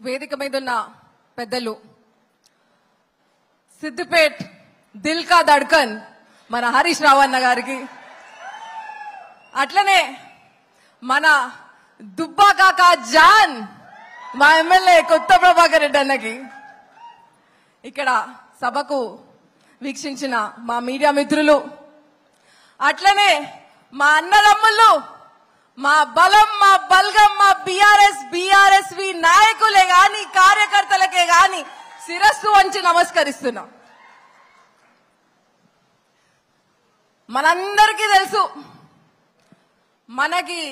వేదిక మీద ఉన్న పెద్దలు సిద్దిపేట్ దిల్ కా ధడ్కన్ మన హరీష్ రావు అన్న గారికి, అట్లనే మన దుబ్బాక జాన్ మా ఎమ్మెల్యే కొత్త ప్రభాకర్ రెడ్డి అన్నకి, ఇక్కడ సభకు వీక్షించిన మా మీడియా మిత్రులు, అట్లనే మా అన్నదమ్ములు, మా బలం, మా బల్గం, మా బీఆర్ఎస్వి నాయకులే గాని కార్యకర్తలకే గాని శిరస్సు వంచి నమస్కరిస్తున్నాం. మనందరికీ తెలుసు మనకి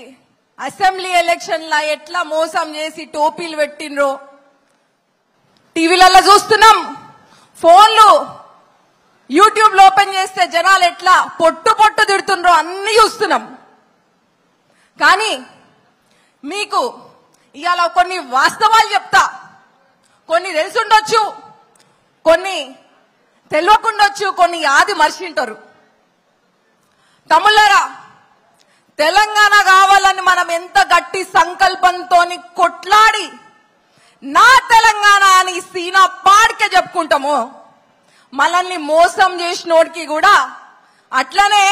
అసెంబ్లీ ఎలక్షన్ల ఎట్లా మోసం చేసి టోపీలు పెట్టినరో టీవీలలో చూస్తున్నాం. ఫోన్లు యూట్యూబ్ లో ఓపెన్ చేస్తే జనాలు ఎట్లా పొట్టు పొట్టు తిడుతుండ్రో అన్ని చూస్తున్నాం. కానీ మీకు ఇవాళ కొన్ని వాస్తవాలు చెప్తా. కొన్ని తెలుసుండొచ్చు, కొన్ని తెలియకుండొచ్చు, కొన్ని ఆది మర్చింటారు. తమ్ముళ్ళారా, తెలంగాణ కావాలని మనం ఎంత గట్టి సంకల్పంతో కొట్లాడి నా తెలంగాణ అని సీనా పాడికే చెప్పుకుంటామో, మనల్ని మోసం చేసినోడికి కూడా అట్లనే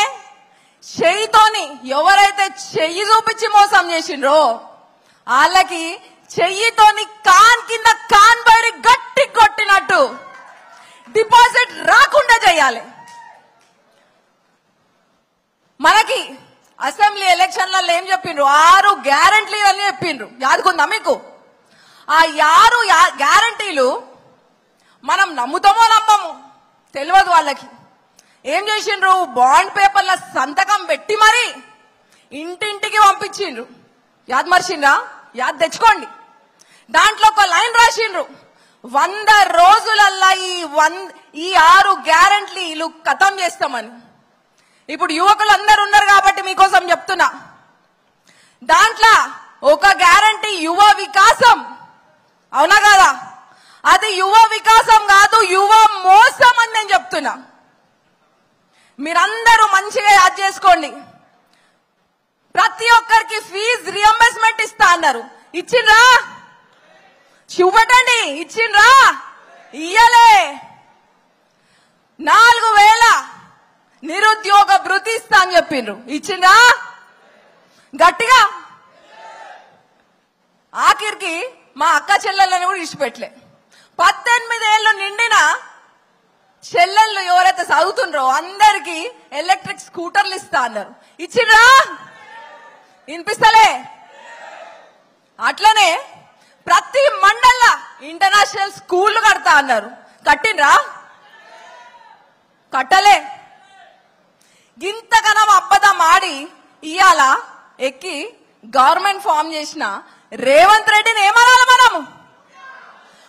చెయ్యితోని ఎవరైతే చెయ్యి చూపించి మోసం చేసిండ్రో వాళ్ళకి చెయ్యితోని కాన్ కింద కాన్ బయట గట్టి కొట్టినట్టు డిపాజిట్ రాకుండా చేయాలి. మనకి అసెంబ్లీ ఎలక్షన్లలో ఏం చెప్పిండ్రు? 6 గ్యారంటీలు అని చెప్పిండ్రు. యాదుకుందా మీకు? ఆ 6 గ్యారంటీలు మనం నమ్ముతామో నమ్మము తెలియదు వాళ్ళకి. ఏం చేసిండ్రు? బాండ్ పేపర్ల సంతకం పెట్టి మరి ఇంటింటికి పంపించిండ్రు. యాద్ మర్చిండ్రా? యాద్ తెచ్చుకోండి. దాంట్లో ఒక లైన్ రాసిండ్రు, 100 రోజులల్లా ఈ 6 గ్యారంటీలు ఖతం చేస్తామని. ఇప్పుడు యువకులు అందరు ఉన్నారు కాబట్టి మీకోసం చెప్తున్నా. దాంట్లో ఒక గ్యారంటీ యువ వికాసం, అవునా కదా? అది యువ వికాసం కాదు, యువ మోసం అని నేను చెప్తున్నా. మీరందరూ మంచిగా యాద్ చేసుకోండి. ప్రతి ఒక్కరికి ఫీజు రియంబర్స్మెంట్ ఇస్తా అన్నారు. ఇచ్చిండ్రా? చూపటండి. ఇచ్చిండ్రా? ఇయ్యలే. 4000 నిరుద్యోగ భృతి ఇస్తా అని చెప్పిండ్రు. ఇచ్చిండ్రా? గట్టిగా. ఆఖరికి మా అక్క చెల్లెళ్ళని కూడా ఇచ్చిపెట్టలే. 18 ఏళ్ళు నిండిన చెల్లెళ్ళు ఎవరైతే చదువుతుండ్రో అందరికి ఎలక్ట్రిక్ స్కూటర్లు ఇస్తా అన్నారు. ఇచ్చిండ్రా? వినిపిస్తలే. అట్లనే ప్రతి మండల ఇంటర్నేషనల్ స్కూల్ కడతా అన్నారు. కట్టిండ్రా? కట్టలే. గింతకనం అబద్ధం ఆడి ఇవాళ ఎక్కి గవర్నమెంట్ ఫామ్ చేసిన రేవంత్ రెడ్డిని ఏమనాలి మనము?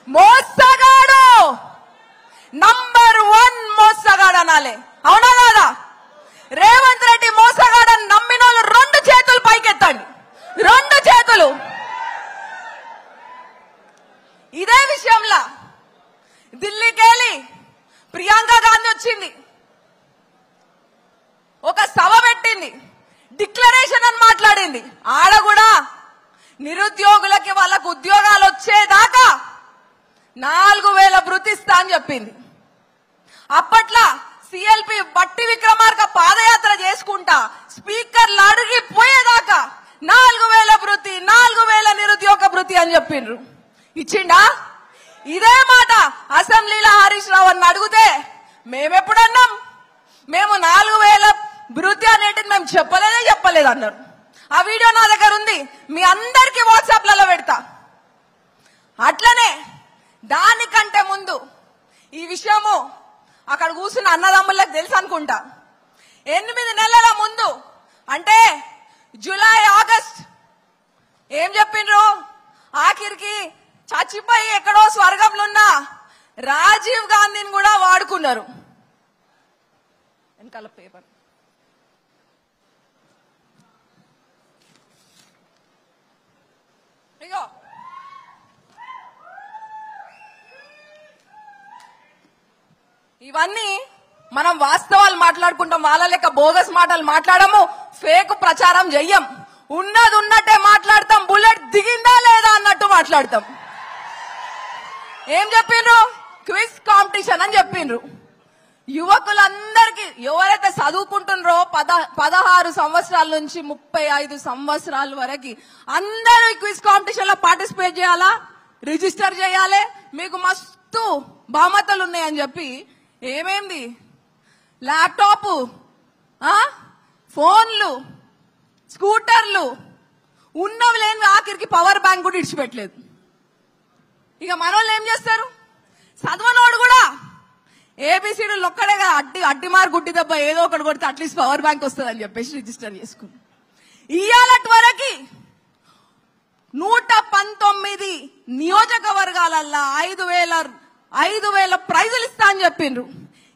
మోసగాడు, నంబర్ 1 మోసగాడు అనాలి. అవునా కాదా? రేవంత్ రెడ్డి మోసగాడని నమ్మిన వాళ్ళు 2 చేతులు పైకెత్తండి. 2 చేతులు. ఇదే విషయంలో ఢిల్లీకి వెళ్ళి ప్రియాంక గాంధీ వచ్చింది, ఒక సభ పెట్టింది, డిక్లరేషన్ అని మాట్లాడింది. ఆడ కూడా నిరుద్యోగులకి వాళ్ళకు ఉద్యోగాలు వచ్చేదాకా 4000 భృతి ఇస్తా అని చెప్పింది. అప్పట్లో సిఎల్పి బట్టి విక్రమార్క పాదయాత్ర చేసుకుంటా స్పీకర్లు అడిగిపోయేదాకా 4000 భృతి, 4000 నిరుద్యోగ భృతి అని చెప్పిండ్రు. ఇచ్చిండా? ఇదే మాట అసెంబ్లీలో హరీష్ రావు అని అడిగితే మేమెప్పుడన్నాం? మేము 4000 భృతి అనేటిది మేము చెప్పలేదు అన్నారు. ఆ వీడియో నా దగ్గర ఉంది, మీ అందరికీ వాట్సాప్లలో పెడతా. అట్లనే దానికంటే ముందు ఈ విషయము అక్కడ కూర్చున్న అన్నదమ్ములకు తెలుసు అనుకుంటా. 8 నెలల ముందు అంటే జూలై, ఆగస్ట్ ఏం చెప్పిండ్రు? ఆఖరికి చచ్చిపోయి ఎక్కడో స్వర్గంలో ఉన్న రాజీవ్ గాంధీని కూడా వాడుకున్నారు. వెనకాల పేపర్ అయ్యో, ఇవన్నీ మనం వాస్తవాలు మాట్లాడుకుంటాం. వాళ్ళ లెక్క బోగస్ మాటలు మాట్లాడము, ఫేక్ ప్రచారం చెయ్యం. ఉన్నది ఉన్నట్టే మాట్లాడతాం. బుల్లెట్ దిగిందా లేదా అన్నట్టు మాట్లాడతాం. ఏం చెప్పిండ్రు? క్విజ్ కాంపిటీషన్ అని చెప్పిండ్రు. యువకులందరికీ ఎవరైతే చదువుకుంటున్నారో 16 సంవత్సరాల నుంచి 35 సంవత్సరాల వరకు అందరూ క్విజ్ కాంపిటీషన్ లో పార్టిసిపేట్ చేయాలా, రిజిస్టర్ చేయాలి, మీకు మస్తు బహుమతులు ఉన్నాయని చెప్పి ఏమేంది ల్యాప్టాప్, ఫోన్లు, స్కూటర్లు ఉన్నవి లేని ఆఖరికి పవర్ బ్యాంక్ కూడా ఇడిచిపెట్టలేదు. ఇక మనోళ్ళు ఏం చేస్తారు? చదవనోడు కూడా ఏబిసిడీలు ఒక్కడే కదా, అడ్డిమార్ గుడ్డి దెబ్బ ఏదో ఒకటి కొడితే అట్లీస్ట్ పవర్ బ్యాంక్ వస్తుంది అని చెప్పేసి రిజిస్టర్ చేసుకుని ఇయ్యాలటి వరకు 119 నియోజకవర్గాలల్లో 5,000 ప్రైజులు ఇస్తా అని చెప్పిండ్రు.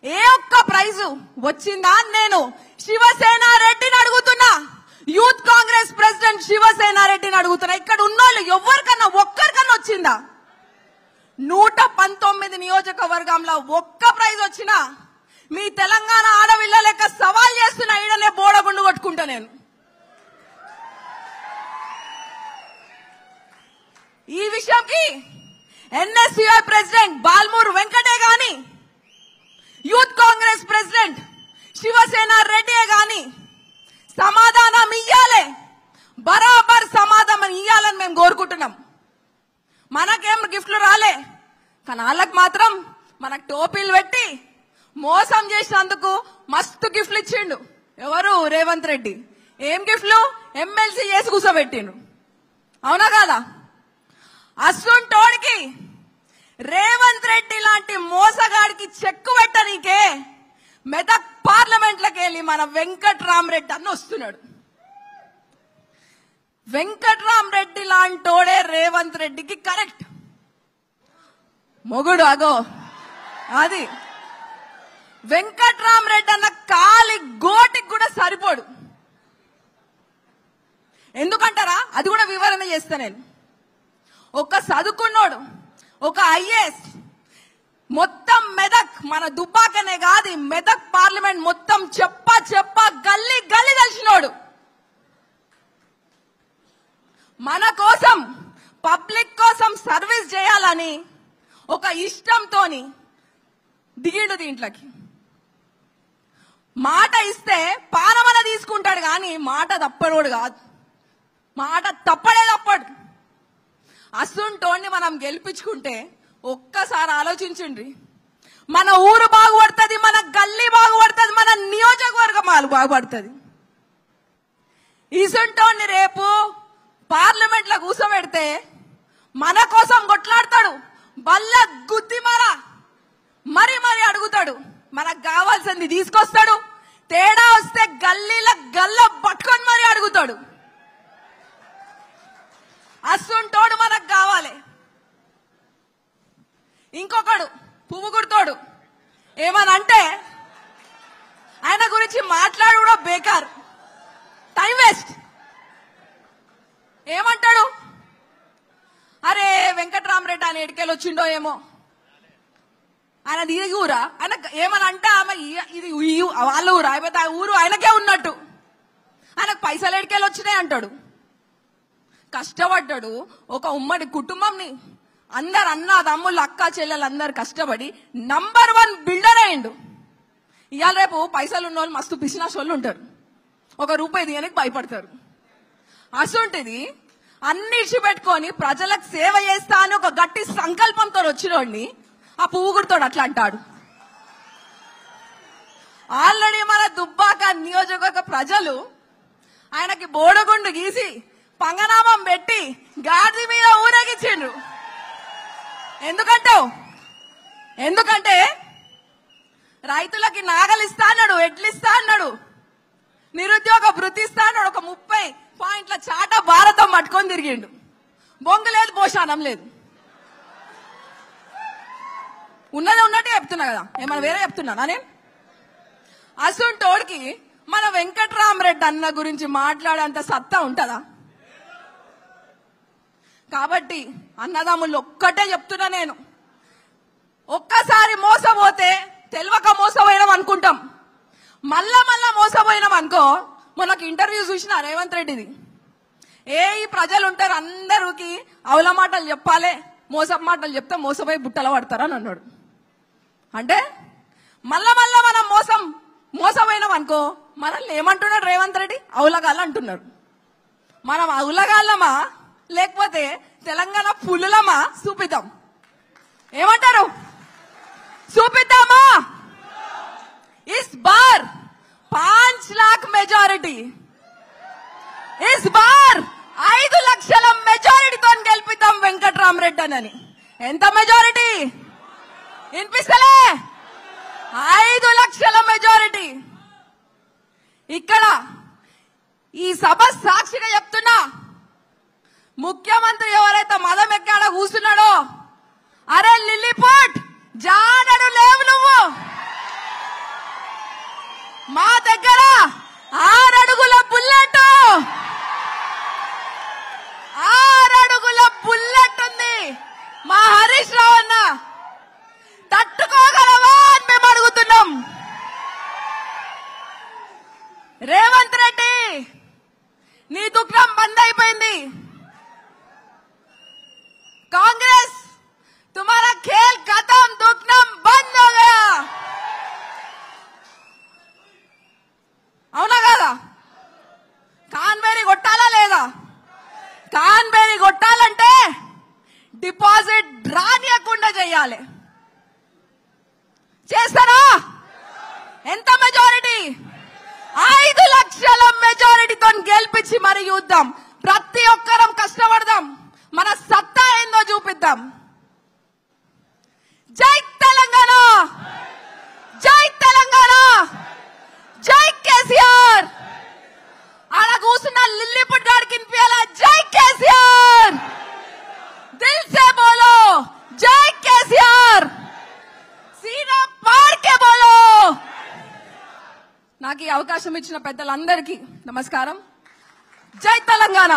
ఏ ఒక్క ప్రైజు వచ్చిందా? నేను శివసేన రెడ్డిని అడుగుతున్నా, యూత్ కాంగ్రెస్ ప్రెసిడెంట్ శివసేన రెడ్డిని అడుగుతున్నా, ఇక్కడ ఉన్నోళ్ళు ఎవరికన్నా ఒక్కరికన్నా వచ్చిందా? 119 నియోజకవర్గంలో ఒక్క ప్రైజ్ వచ్చినా మీ తెలంగాణ ఆడవిళ్ళ లెక్క సవాల్ చేస్తున్నా, ఈడనే బోడగుండు కొట్టుకుంటా నేను. ఈ విషయంకి ఎన్ఎస్యుఐ ప్రెసిడెంట్ బాల్మూరు వెంకటే గాని, యూత్ కాంగ్రెస్ ప్రెసిడెంట్ శివసేన రెడ్డి గాని సమాధానం ఇయ్యాలి, బరాబర్ సమాధానం ఇయ్యాలని మేము కోరుకుంటున్నాం. మనకేం గిఫ్ట్లు రాలే, కానీ వాళ్ళకి మాత్రం మనకు టోపీలు పెట్టి మోసం చేసినందుకు మస్తు గిఫ్ట్లు ఇచ్చిండు. ఎవరు? రేవంత్ రెడ్డి. ఏం గిఫ్ట్లు? ఎమ్మెల్సీ చేసి కూర్చోబెట్టిండు. అవునా కాదా? అస్సుంటోడికి రేవంత్ రెడ్డి లాంటి మోసగాడికి చెక్కు పెట్టనీకే మెదక్ పార్లమెంట్లోకి వెళ్ళి మన వెంకట్రామరెడ్డి అన్న వస్తున్నాడు. వెంకట్రామరెడ్డి లాంటోడే రేవంత్ రెడ్డికి కరెక్ట్ మొగుడు. అగో అది వెంకట్రామరెడ్డి అన్న కాలి గోటికి కూడా సరిపోడు. ఎందుకంటారా? అది కూడా వివరణ చేస్తా నేను. ఒక చదువుకున్నోడు, ఒక ఐఏఎస్, మొత్తం మెదక్ మన దుబ్బాకనే కాదు మెదక్ పార్లమెంట్ మొత్తం చెప్ప గల్లీ గల్లీ కలిసినోడు, మన కోసం పబ్లిక్ కోసం సర్వీస్ చేయాలని ఒక ఇష్టంతోని దిగిండు దీంట్లోకి. మాట ఇస్తే పానమన తీసుకుంటాడు కానీ మాట తప్పడోడు కాదు, మాట తప్పడే తప్పడు. అసుంటోడిని మనం గెలిపించుకుంటే ఒక్కసారి ఆలోచించండి, మన ఊరు బాగుపడుతుంది, మన గల్లీ బాగుపడుతుంది, మన నియోజకవర్గం బాగుపడుతుంది. ఇసుంటోడిని రేపు పార్లమెంట్ లో కూర్చోబెడితే మన కోసం కొట్లాడతాడు, బల్ల గుద్ది మరి అడుగుతాడు, మనకు కావాల్సింది తీసుకొస్తాడు, తేడా వస్తే గల్లీల గల్ల పట్టుకొని మరి అడుగుతాడు. అస్సుంటోడు మనకు కావాలి. ఇంకొకడు పువ్వు గుర్తోడు ఏమనంటే ఆయన గురించి మాట్లాడు కూడా బేకార్, టైం వేస్ట్. ఏమంటాడు? అరే వెంకట్రామరెడ్డి ఆయన ఎడికెళ్ళి వచ్చిండో ఏమో, ఆయన దిగి ఊరా, ఆయన ఏమనంటే ఆమె ఇది వాళ్ళ ఊరా, అయిపోతే ఆ ఊరు ఆయనకే ఉన్నట్టు, ఆయనకు పైసలు ఎడికెళ్ళి వచ్చినాయి అంటాడు. కష్టపడ్డాడు, ఒక ఉమ్మడి కుటుంబంని అందరు అన్న తమ్ముళ్ళు అక్క చెల్లెలు అందరు కష్టపడి నంబర్ 1 బిల్డర్ అయ్యిండు. ఇవాళ రేపు పైసలు ఉన్న వాళ్ళు మస్తు పిసినాస్ వాళ్ళు ఉంటారు, ₹1 తీయడానికి భయపడతారు. అసొంటిది అన్ని ఇచ్చిపెట్టుకొని ప్రజలకు సేవ చేస్తా అని ఒక గట్టి సంకల్పంతో వచ్చినోడిని ఆ పువ్వు గుర్తోడు అట్లా అంటాడు. ఆల్రెడీ మన దుబ్బాక నియోజకవర్గ ప్రజలు ఆయనకి బోడగుండు గీసి పంగనామం పెట్టి గాడి మీద ఊరేగించిండ్రు. ఎందుకంటే రైతులకి నాగలు ఇస్తా అన్నాడు, ఎడ్లు ఇస్తా అన్నాడు, నిరుద్యోగ వృత్తి ఇస్తా అన్నాడు, ఒక 30 పాయింట్ల చాట భారతం పట్టుకొని తిరిగిండు. బొంగు లేదు, పోషానం లేదు, ఉన్నదే ఉన్నట్టే చెప్తున్నా కదా, ఏమన్నా వేరే చెప్తున్నానా నేను? అసుంటోడికి మన వెంకట్రామరెడ్డి అన్న గురించి మాట్లాడేంత సత్తా ఉంటుందా? కాబట్టి అన్నదమ్ముళ్ళు ఒక్కటే చెప్తున్నా నేను, ఒక్కసారి మోసపోతే తెలియక మోసపోయినాం అనుకుంటాం, మళ్ళా మోసపోయినాం అనుకో. మనకు ఇంటర్వ్యూ చూసిన రేవంత్ రెడ్డిది, ఈ ప్రజలు ఉంటారు అందరికి అవల మాటలు చెప్పాలి, మోసం మాటలు చెప్తే మోసపోయి బుట్టలు పడతారని అన్నాడు. అంటే మళ్ళా మనం మోసపోయినాం అనుకో, మనల్ని ఏమంటున్నాడు రేవంత్ రెడ్డి? అవులగాళ్ళు అంటున్నాడు. మనం అవులగాళ్ళమా లేకపోతే తెలంగాణ పులులమా? చూపిద్దాం. ఏమంటారు? చూపిద్దామా? ఇస్ బార్ 5 लाख మెజారిటీ, ఇస్ బార్ 5 లక్షల మెజారిటీతో గెలిపిద్దాం వెంకట్రామరెడ్డి అని. ఎంత మెజారిటీ వినిపిస్తలే? 5 లక్షల మెజారిటీ. ఇక్కడ ఈ సభ సాక్షిగా చెప్తున్నా, ముఖ్యమంత్రి ఎవరైతే మదం ఎక్కడ కూర్చున్నాడో, అరే లిల్లీపుట్ జానడు లేవు నువ్వు. మా దగ్గర 6 అడుగుల బుల్లెట్, 6 అడుగుల బుల్లెట్ ఉంది. మా హరీష్ రావు అన్న తట్టుకోగలవా అని మేము అడుగుతున్నాం. రేవంత్ రెడ్డి నీ దుఃఖం బంద్ అయిపోయింది. కాంగ్రెస్ తుమారా ఖేల్ ఖతం, దుఃఖం బంద్ హో గయా. అవునా కాదా? కాన్బేరీ కొట్టాలా లేదా? కాన్బేరీ కొట్టాలంటే డిపాజిట్ రానియకుండా చేయాలి. చేస్తారా? ఎంత మెజారిటీ? 5 లక్షల మెజారిటీతో గెలిపించి మరి చూద్దాం. ప్రతి ఒక్కరం కష్టపడదాం, మన సత్తా ఏందో చూపిద్దాం. జై తెలంగాణ, జై తెలంగాణ, జై కేసీఆర్. ఆడ కూర్చున్న లిల్లీపుట్ గాడికి వినిపించాలా? జై కేసీఆర్. దిల్ సే బోలో జై కేసీఆర్, సీనా పార్ కే బోలో. నాకు ఈ అవకాశం ఇచ్చిన పెద్దలందరికీ నమస్కారం. జై తెలంగాణ.